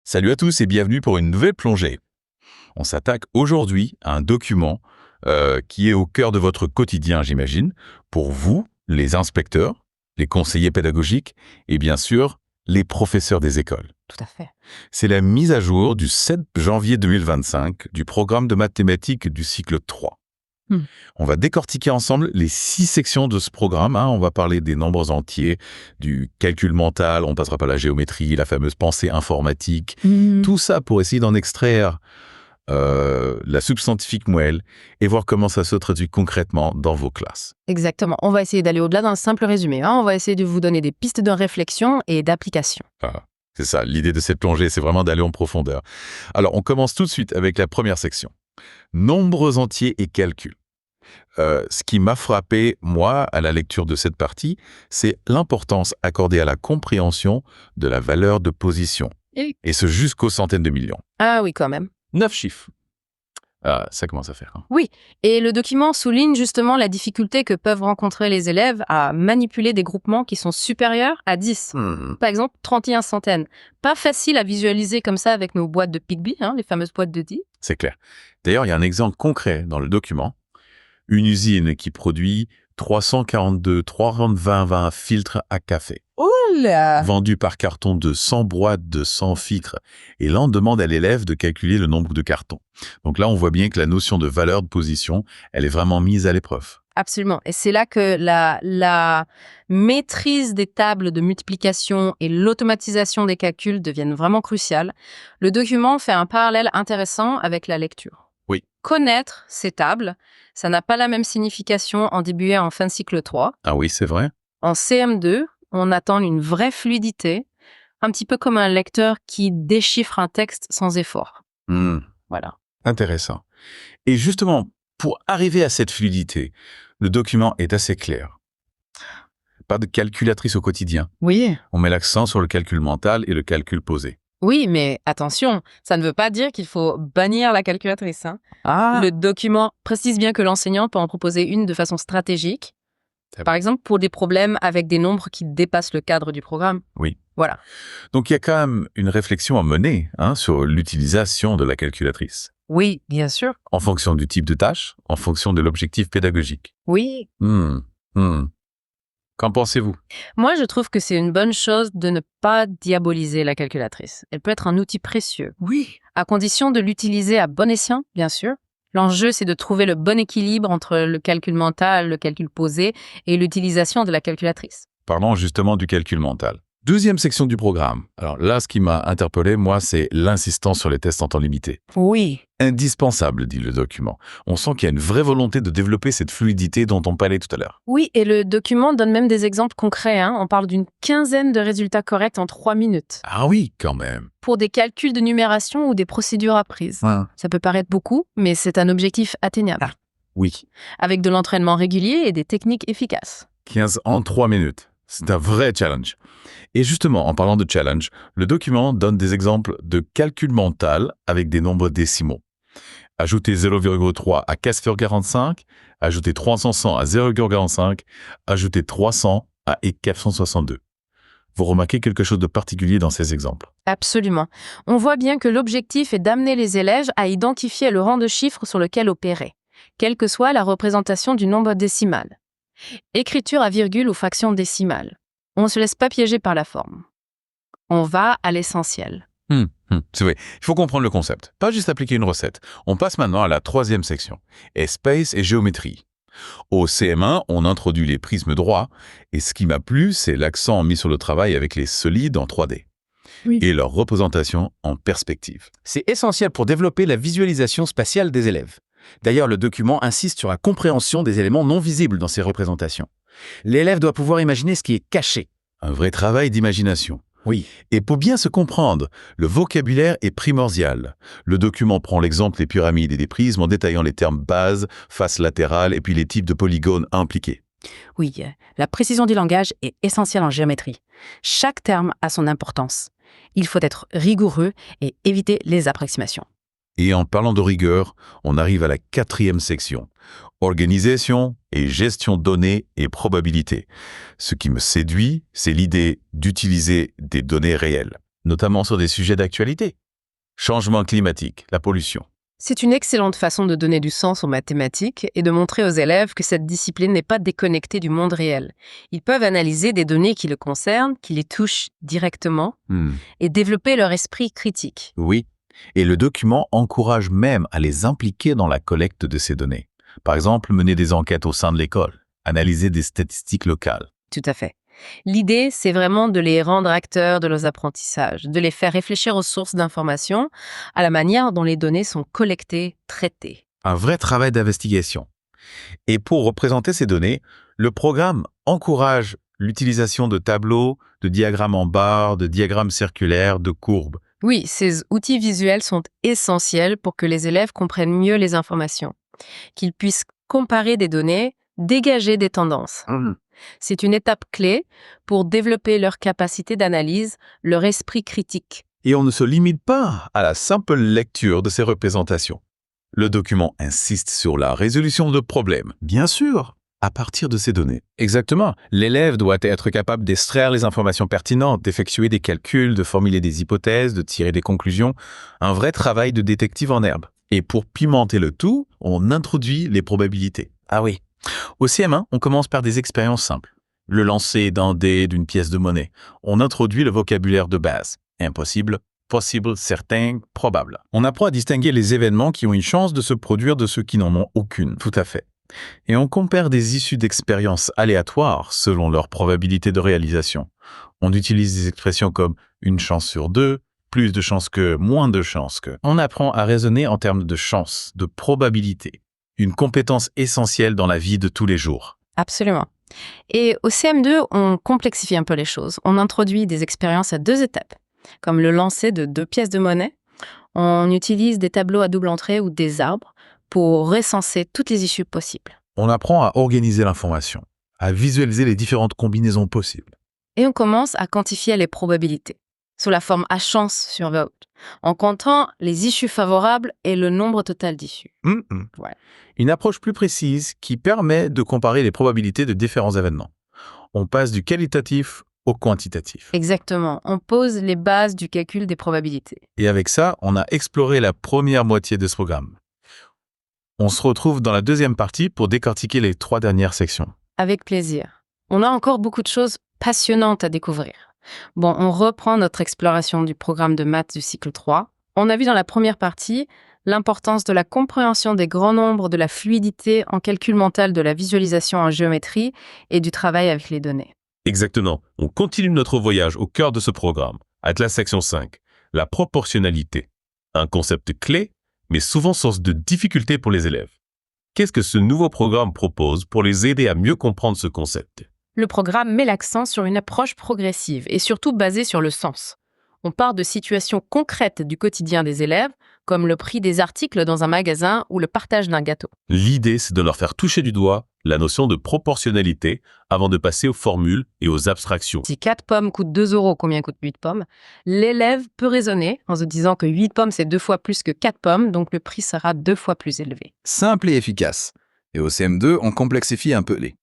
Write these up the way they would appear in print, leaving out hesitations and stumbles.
Salut à tous et bienvenue pour une nouvelle plongée. On s'attaque aujourd'hui à un document qui est au cœur de votre quotidien, j'imagine, pour vous, les inspecteurs, les conseillers pédagogiques et bien sûr, les professeurs des écoles. Tout à fait. C'est la mise à jour du 7 janvier 2025 du programme de mathématiques du cycle 3. Hmm. On va décortiquer ensemble les 6 sections de ce programme. On va parler des nombres entiers, du calcul mental, on passera par la géométrie, la fameuse pensée informatique. Tout ça pour essayer d'en extraire la substantifique moelle et voir comment ça se traduit concrètement dans vos classes. Exactement. On va essayer d'aller au-delà d'un simple résumé. On va essayer de vous donner des pistes de réflexion et d'application. C'est ça, l'idée de cette plongée, c'est vraiment d'aller en profondeur. Alors, on commence tout de suite avec la première section. Nombres entiers et calculs. Ce qui m'a frappé, moi, à la lecture de cette partie, c'est l'importance accordée à la compréhension de la valeur de position. Et ce jusqu'aux centaines de millions. Ah oui, quand même. 9 chiffres. Ça commence à faire. Oui, et le document souligne justement la difficulté que peuvent rencontrer les élèves à manipuler des groupements qui sont supérieurs à 10. Par exemple, 31 centaines. Pas facile à visualiser comme ça avec nos boîtes de Pigby, les fameuses boîtes de 10. C'est clair. D'ailleurs, il y a un exemple concret dans le document. Une usine qui produit 320 filtres à café. Oula! Vendus par carton de 100 boîtes de 100 filtres. Et là, on demande à l'élève de calculer le nombre de cartons. Donc là, on voit bien que la notion de valeur de position, elle est vraiment mise à l'épreuve. Absolument. Et c'est là que la maîtrise des tables de multiplication et l'automatisation des calculs deviennent vraiment cruciales. Le document fait un parallèle intéressant avec la lecture. Oui. Connaître ces tables, ça n'a pas la même signification en début et en fin de cycle 3. Ah oui, c'est vrai. En CM2, on attend une vraie fluidité, un petit peu comme un lecteur qui déchiffre un texte sans effort. Voilà. Intéressant. Et justement, pour arriver à cette fluidité, le document est assez clair. Pas de calculatrice au quotidien. Oui. On met l'accent sur le calcul mental et le calcul posé. Oui, mais attention, ça ne veut pas dire qu'il faut bannir la calculatrice. Le document précise bien que l'enseignant peut en proposer une de façon stratégique, par exemple pour des problèmes avec des nombres qui dépassent le cadre du programme. Oui. Voilà. Donc il y a quand même une réflexion à mener sur l'utilisation de la calculatrice. Oui, bien sûr. En fonction du type de tâche, en fonction de l'objectif pédagogique. Oui. Qu'en pensez-vous? Moi, je trouve que c'est une bonne chose de ne pas diaboliser la calculatrice. Elle peut être un outil précieux. Oui. À condition de l'utiliser à bon escient, bien sûr. L'enjeu, c'est de trouver le bon équilibre entre le calcul mental, le calcul posé et l'utilisation de la calculatrice. Parlons justement du calcul mental. Deuxième section du programme. Alors là, ce qui m'a interpellé, moi, c'est l'insistance sur les tests en temps limité. Oui. Indispensable, dit le document. On sent qu'il y a une vraie volonté de développer cette fluidité dont on parlait tout à l'heure. Oui, et le document donne même des exemples concrets. On parle d'une quinzaine de résultats corrects en 3 minutes. Ah oui, quand même. Pour des calculs de numération ou des procédures apprises. Ça peut paraître beaucoup, mais c'est un objectif atteignable. Oui. Avec de l'entraînement régulier et des techniques efficaces. 15 en 3 minutes. C'est un vrai challenge. Et justement, en parlant de challenge, le document donne des exemples de calcul mental avec des nombres décimaux. Ajouter 0,3 à 4,45, ajouter 300 à 0,45, ajouter 300 à 462. Vous remarquez quelque chose de particulier dans ces exemples? Absolument. On voit bien que l'objectif est d'amener les élèves à identifier le rang de chiffres sur lequel opérer, quelle que soit la représentation du nombre décimal. Écriture à virgule ou fraction décimale. On ne se laisse pas piéger par la forme. On va à l'essentiel. C'est vrai. Il faut comprendre le concept, pas juste appliquer une recette. On passe maintenant à la troisième section, espace et géométrie. Au CM1, on introduit les prismes droits, et ce qui m'a plu, c'est l'accent mis sur le travail avec les solides en 3D. Oui. Et leur représentation en perspective. C'est essentiel pour développer la visualisation spatiale des élèves. D'ailleurs, le document insiste sur la compréhension des éléments non visibles dans ces représentations. L'élève doit pouvoir imaginer ce qui est caché. Un vrai travail d'imagination. Oui. Et pour bien se comprendre, le vocabulaire est primordial. Le document prend l'exemple des pyramides et des prismes en détaillant les termes base, face latérale et puis les types de polygones impliqués. Oui, la précision du langage est essentielle en géométrie. Chaque terme a son importance. Il faut être rigoureux et éviter les approximations. Et en parlant de rigueur, on arrive à la 4e section. Organisation et gestion de données et probabilité. Ce qui me séduit, c'est l'idée d'utiliser des données réelles. notamment sur des sujets d'actualité. Changement climatique, la pollution. C'est une excellente façon de donner du sens aux mathématiques et de montrer aux élèves que cette discipline n'est pas déconnectée du monde réel. Ils peuvent analyser des données qui les concernent, qui les touchent directement, et développer leur esprit critique. Oui, et le document encourage même à les impliquer dans la collecte de ces données. Par exemple, mener des enquêtes au sein de l'école, analyser des statistiques locales. Tout à fait. L'idée, c'est vraiment de les rendre acteurs de leurs apprentissages, de les faire réfléchir aux sources d'informations, à la manière dont les données sont collectées, traitées. Un vrai travail d'investigation. Et pour représenter ces données, le programme encourage l'utilisation de tableaux, de diagrammes en barres, de diagrammes circulaires, de courbes. Oui, ces outils visuels sont essentiels pour que les élèves comprennent mieux les informations, qu'ils puissent comparer des données, dégager des tendances. C'est une étape clé pour développer leur capacité d'analyse, leur esprit critique. Et on ne se limite pas à la simple lecture de ces représentations. Le document insiste sur la résolution de problèmes, bien sûr, à partir de ces données. Exactement. L'élève doit être capable d'extraire les informations pertinentes, d'effectuer des calculs, de formuler des hypothèses, de tirer des conclusions. Un vrai travail de détective en herbe. Et pour pimenter le tout, on introduit les probabilités. Ah oui. Au CM1, on commence par des expériences simples. Le lancer d'un dé d'une pièce de monnaie. On introduit le vocabulaire de base. Impossible, possible, certain, probable. On apprend à distinguer les événements qui ont une chance de se produire de ceux qui n'en ont aucune. Tout à fait. Et on compare des issues d'expériences aléatoires selon leur probabilité de réalisation. On utilise des expressions comme une chance sur deux, plus de chances que, moins de chances que. On apprend à raisonner en termes de chance, de probabilité. Une compétence essentielle dans la vie de tous les jours. Absolument. Et au CM2, on complexifie un peu les choses. On introduit des expériences à 2 étapes, comme le lancer de 2 pièces de monnaie. On utilise des tableaux à double entrée ou des arbres pour recenser toutes les issues possibles. On apprend à organiser l'information, à visualiser les différentes combinaisons possibles. Et on commence à quantifier les probabilités, sous la forme à chance sur vote, en comptant les issues favorables et le nombre total d'issues. Ouais. Une approche plus précise qui permet de comparer les probabilités de différents événements. On passe du qualitatif au quantitatif. Exactement. On pose les bases du calcul des probabilités. Et avec ça, on a exploré la première moitié de ce programme. On se retrouve dans la deuxième partie pour décortiquer les 3 dernières sections. Avec plaisir. On a encore beaucoup de choses passionnantes à découvrir. Bon, on reprend notre exploration du programme de maths du cycle 3. On a vu dans la première partie l'importance de la compréhension des grands nombres, de la fluidité en calcul mental, de la visualisation en géométrie et du travail avec les données. Exactement. On continue notre voyage au cœur de ce programme, avec la section 5, la proportionnalité. Un concept clé, mais souvent source de difficultés pour les élèves. Qu'est-ce que ce nouveau programme propose pour les aider à mieux comprendre ce concept ? Le programme met l'accent sur une approche progressive et surtout basée sur le sens. On part de situations concrètes du quotidien des élèves, comme le prix des articles dans un magasin ou le partage d'un gâteau. L'idée, c'est de leur faire toucher du doigt la notion de proportionnalité avant de passer aux formules et aux abstractions. Si 4 pommes coûtent 2 €, combien coûtent 8 pommes ? L'élève peut raisonner en se disant que 8 pommes, c'est 2 fois plus que 4 pommes, donc le prix sera 2 fois plus élevé. Simple et efficace. Et au CM2, on complexifie un peu les.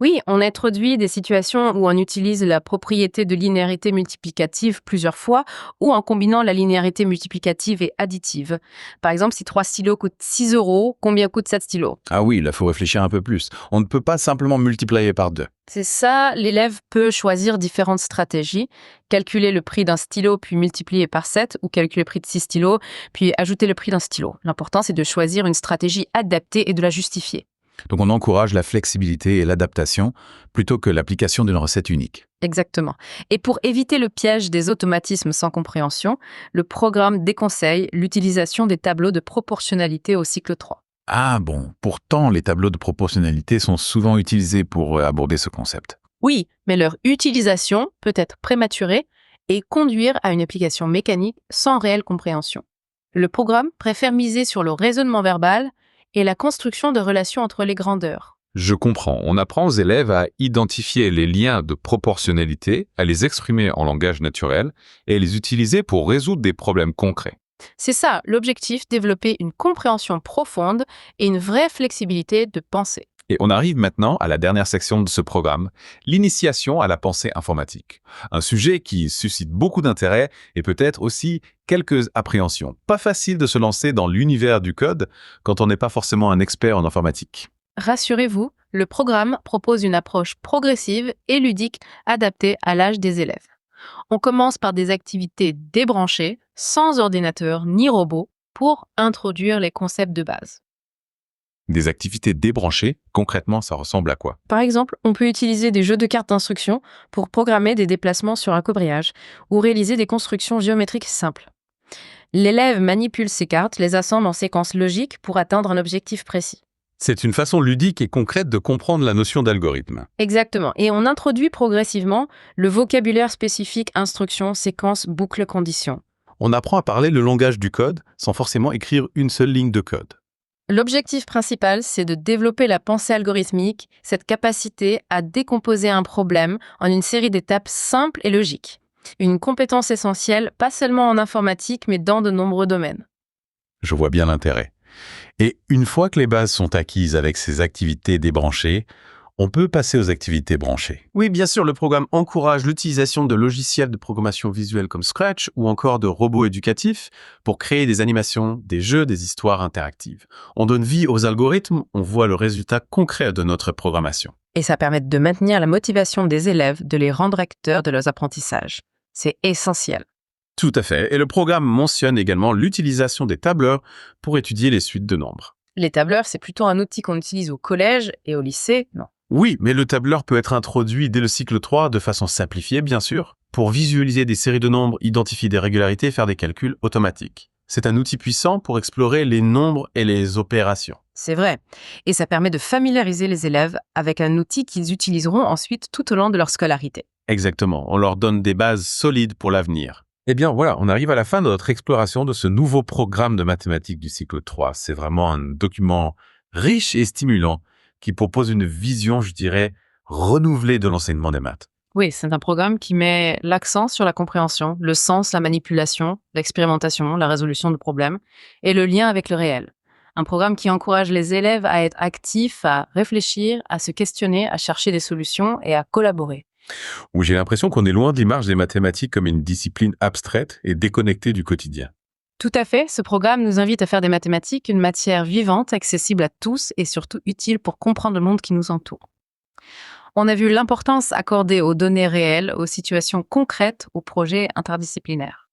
Oui, on introduit des situations où on utilise la propriété de linéarité multiplicative plusieurs fois ou en combinant la linéarité multiplicative et additive. Par exemple, si 3 stylos coûtent 6 €, combien coûtent 7 stylos ? Ah oui, là, faut réfléchir un peu plus. On ne peut pas simplement multiplier par 2. C'est ça, l'élève peut choisir différentes stratégies, calculer le prix d'un stylo puis multiplier par 7 ou calculer le prix de 6 stylos puis ajouter le prix d'un stylo. L'important, c'est de choisir une stratégie adaptée et de la justifier. Donc on encourage la flexibilité et l'adaptation plutôt que l'application d'une recette unique. Exactement. Et pour éviter le piège des automatismes sans compréhension, le programme déconseille l'utilisation des tableaux de proportionnalité au cycle 3. Ah bon, pourtant les tableaux de proportionnalité sont souvent utilisés pour aborder ce concept. Oui, mais leur utilisation peut être prématurée et conduire à une application mécanique sans réelle compréhension. Le programme préfère miser sur le raisonnement verbal et la construction de relations entre les grandeurs. Je comprends. On apprend aux élèves à identifier les liens de proportionnalité, à les exprimer en langage naturel et à les utiliser pour résoudre des problèmes concrets. C'est ça, l'objectif, développer une compréhension profonde et une vraie flexibilité de pensée. Et on arrive maintenant à la dernière section de ce programme, l'initiation à la pensée informatique. Un sujet qui suscite beaucoup d'intérêt et peut-être aussi quelques appréhensions. Pas facile de se lancer dans l'univers du code quand on n'est pas forcément un expert en informatique. Rassurez-vous, le programme propose une approche progressive et ludique adaptée à l'âge des élèves. On commence par des activités débranchées, sans ordinateur ni robot, pour introduire les concepts de base. Des activités débranchées, concrètement, ça ressemble à quoi? Par exemple, on peut utiliser des jeux de cartes d'instruction pour programmer des déplacements sur un cobriage ou réaliser des constructions géométriques simples. L'élève manipule ces cartes, les assemble en séquence logique pour atteindre un objectif précis. C'est une façon ludique et concrète de comprendre la notion d'algorithme. Exactement. Et on introduit progressivement le vocabulaire spécifique instruction, séquence, boucle, condition. On apprend à parler le langage du code sans forcément écrire une seule ligne de code. L'objectif principal, c'est de développer la pensée algorithmique, cette capacité à décomposer un problème en une série d'étapes simples et logiques. Une compétence essentielle, pas seulement en informatique, mais dans de nombreux domaines. Je vois bien l'intérêt. Et une fois que les bases sont acquises avec ces activités débranchées, on peut passer aux activités branchées. Oui, bien sûr, le programme encourage l'utilisation de logiciels de programmation visuelle comme Scratch ou encore de robots éducatifs pour créer des animations, des jeux, des histoires interactives. On donne vie aux algorithmes, on voit le résultat concret de notre programmation. Et ça permet de maintenir la motivation des élèves, de les rendre acteurs de leurs apprentissages. C'est essentiel. Tout à fait, et le programme mentionne également l'utilisation des tableurs pour étudier les suites de nombres. Les tableurs, c'est plutôt un outil qu'on utilise au collège et au lycée, non. Oui, mais le tableur peut être introduit dès le cycle 3 de façon simplifiée, bien sûr, pour visualiser des séries de nombres, identifier des régularités et faire des calculs automatiques. C'est un outil puissant pour explorer les nombres et les opérations. C'est vrai. Et ça permet de familiariser les élèves avec un outil qu'ils utiliseront ensuite tout au long de leur scolarité. Exactement, on leur donne des bases solides pour l'avenir. Eh bien voilà, on arrive à la fin de notre exploration de ce nouveau programme de mathématiques du cycle 3. C'est vraiment un document riche et stimulant qui propose une vision, je dirais, renouvelée de l'enseignement des maths. Oui, c'est un programme qui met l'accent sur la compréhension, le sens, la manipulation, l'expérimentation, la résolution de problèmes et le lien avec le réel. Un programme qui encourage les élèves à être actifs, à réfléchir, à se questionner, à chercher des solutions et à collaborer. Où j'ai l'impression qu'on est loin de l'image des mathématiques comme une discipline abstraite et déconnectée du quotidien. Tout à fait, ce programme nous invite à faire des mathématiques une matière vivante, accessible à tous et surtout utile pour comprendre le monde qui nous entoure. On a vu l'importance accordée aux données réelles, aux situations concrètes, aux projets interdisciplinaires.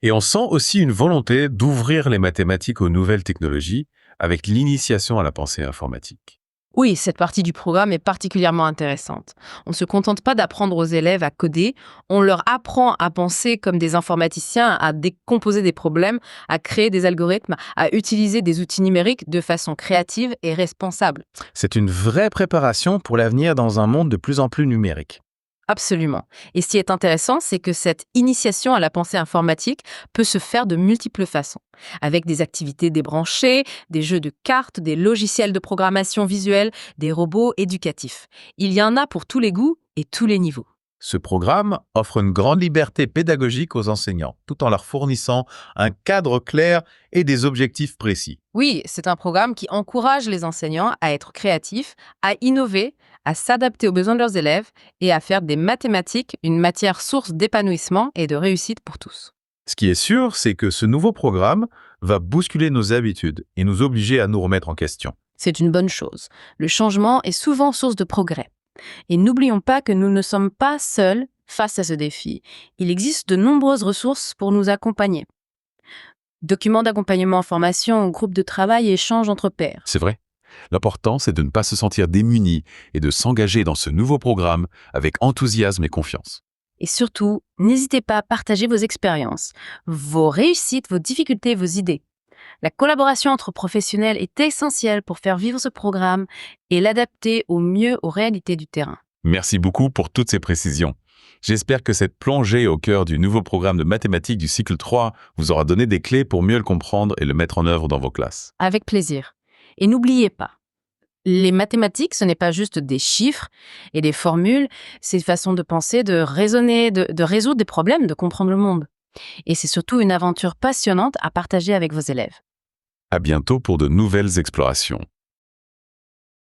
Et on sent aussi une volonté d'ouvrir les mathématiques aux nouvelles technologies avec l'initiation à la pensée informatique. Oui, cette partie du programme est particulièrement intéressante. On ne se contente pas d'apprendre aux élèves à coder, on leur apprend à penser comme des informaticiens, à décomposer des problèmes, à créer des algorithmes, à utiliser des outils numériques de façon créative et responsable. C'est une vraie préparation pour l'avenir dans un monde de plus en plus numérique. Absolument. Et ce qui est intéressant, c'est que cette initiation à la pensée informatique peut se faire de multiples façons, avec des activités débranchées, des jeux de cartes, des logiciels de programmation visuelle, des robots éducatifs. Il y en a pour tous les goûts et tous les niveaux. Ce programme offre une grande liberté pédagogique aux enseignants, tout en leur fournissant un cadre clair et des objectifs précis. Oui, c'est un programme qui encourage les enseignants à être créatifs, à innover, à s'adapter aux besoins de leurs élèves et à faire des mathématiques une matière source d'épanouissement et de réussite pour tous. Ce qui est sûr, c'est que ce nouveau programme va bousculer nos habitudes et nous obliger à nous remettre en question. C'est une bonne chose. Le changement est souvent source de progrès. Et n'oublions pas que nous ne sommes pas seuls face à ce défi. Il existe de nombreuses ressources pour nous accompagner. Documents d'accompagnement en formation, groupes de travail et échanges entre pairs. C'est vrai. L'important, c'est de ne pas se sentir démuni et de s'engager dans ce nouveau programme avec enthousiasme et confiance. Et surtout, n'hésitez pas à partager vos expériences, vos réussites, vos difficultés, vos idées. La collaboration entre professionnels est essentielle pour faire vivre ce programme et l'adapter au mieux aux réalités du terrain. Merci beaucoup pour toutes ces précisions. J'espère que cette plongée au cœur du nouveau programme de mathématiques du cycle 3 vous aura donné des clés pour mieux le comprendre et le mettre en œuvre dans vos classes. Avec plaisir. Et n'oubliez pas, les mathématiques, ce n'est pas juste des chiffres et des formules, c'est une façon de penser, de raisonner, de résoudre des problèmes, de comprendre le monde. Et c'est surtout une aventure passionnante à partager avec vos élèves. À bientôt pour de nouvelles explorations.